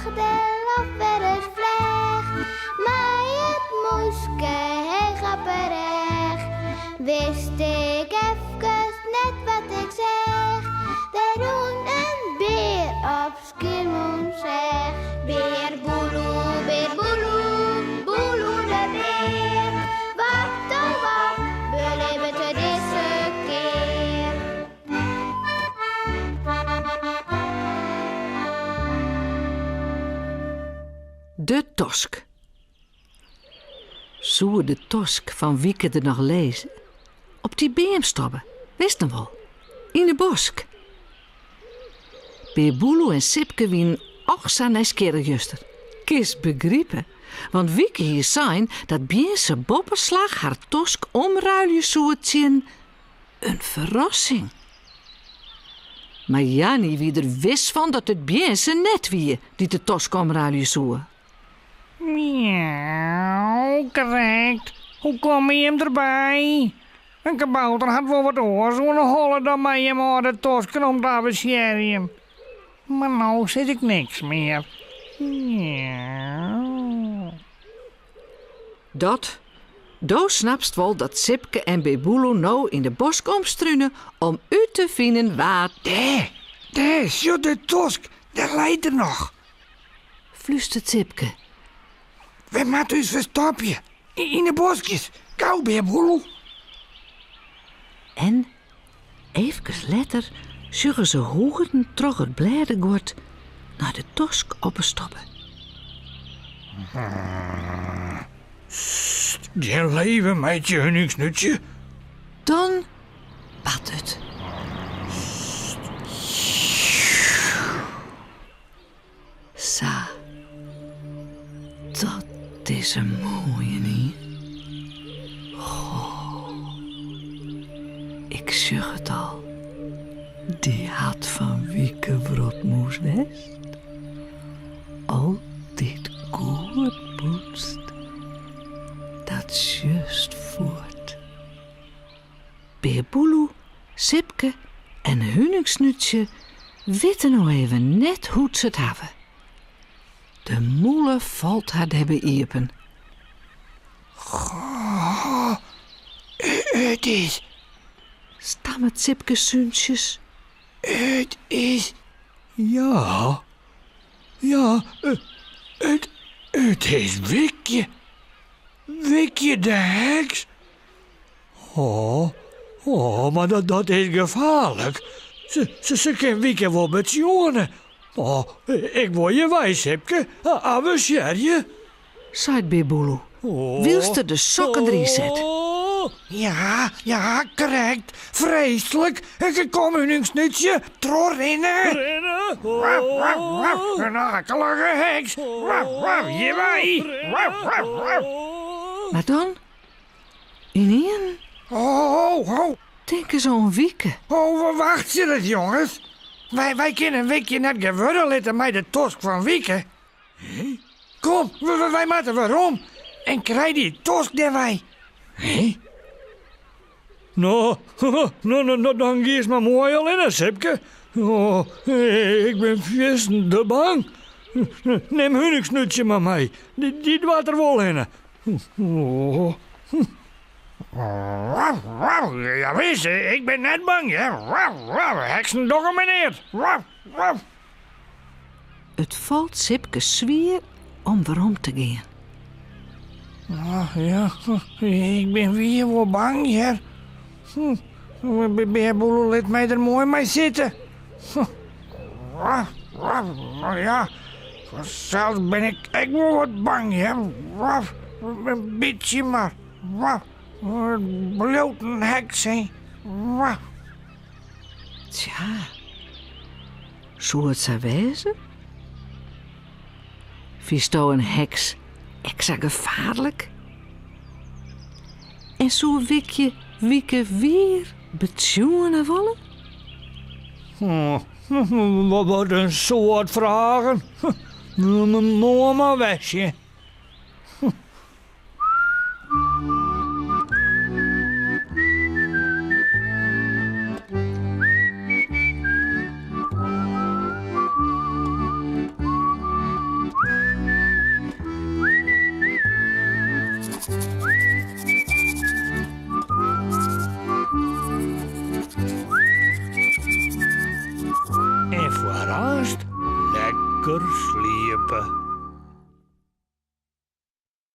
de lof weer het vleeg. Maar het moeske heel grapperig. Wist ik even net wat ik zeg. We doen een beer op Schiermonnikoog zeg. Beer boeloe, boeloe de beer. Wat oh wat, beleven te deze keer. De Tosk. Zoe de Tosk van Wieke er nog lezen? Op die beemstobben, wist hem wel. In de bosk. Beer Boeloe en Sipke wien och zo nieuwsgierig juster. Kist begrijpen, want Wieke hier zijn dat Biense boppenslag haar Tosk omruilje zoetjen een verrassing. Maar Jannie wie er wist van dat het Biense net wie die de Tosk omruilje zoe. Miauw, correct. Hoe kom je hem erbij? Een kabouter had wel wat oor, zo'n holle dan bij hem aan de Tosken om te abbersjerien. Maar nou zit ik niks meer. Miauw. Doos snapst wel dat Sipke en Beboelo nou in de bosk omstruinen om u te vinden waar... Daar, zo de Tosk, daar leidt er nog. Fluistert Sipke. We moeten ons verstopje. In de bosjes. Gauw, Beer Boeloe. En, even later, zuggen ze hoegen trog het bladergort naar de Tosk opstoppen. Je leven met je hunningsnutje. Dan bad het. Sa, dat is een mooie, niet? Ik zeg het al. Die had van Wieke Wrotmoes west. Altijd goed poetst. Dat juist voort. Beer Boeloe, Sipke en Hunningsnutje weten nou even net hoe ze het hebben. De moele valt haar hebben iepen. Het is... Stammet Sipke zuntjes. Het is... Ja, het is Wikje. Wikje de heks. Maar dat is gevaarlijk. Ze kan Wieke wel met jongen. Ik word je wijs, Sipke. Abuseer je. Zei Beer Boeloe. Wilste de sokken erin zet. Ja, correct. Vreselijk. Ik kom u een snutje. Rennen. Een akelige heks. Je wij. Maar dan? Ineen? Oh. Denken zo'n Wieke. Wacht je het, jongens. Wij kunnen Wikje net geworden laten met de Tosk van Wieke. Kom, wij moeten waarom. En krijg die Tosk erbij. Nou, dan geef maar mooi al in, Sipke. Ik ben vierstende bang. Neem hunningsnutje maar mee. Die doet er wel in. Ja, wees, ik ben net bang, hè. Heksen documenteerd. Het valt Sipke zwier om waarom te gaan. Ja, ik ben weer wel bang, ja. Beer Boeloe laat mij er mooi mee zitten. Ja, zelfs ben ik wel wat bang, ja. Een beetje maar. Bloot een heks, hè. Tja, zou het zo wezen? Vies jou een heks extra gevaarlijk? En zou Wieke weer betjoenen vallen? Wat een soort vragen. Mooi maar weg, je. Raast? Lekker sliepen.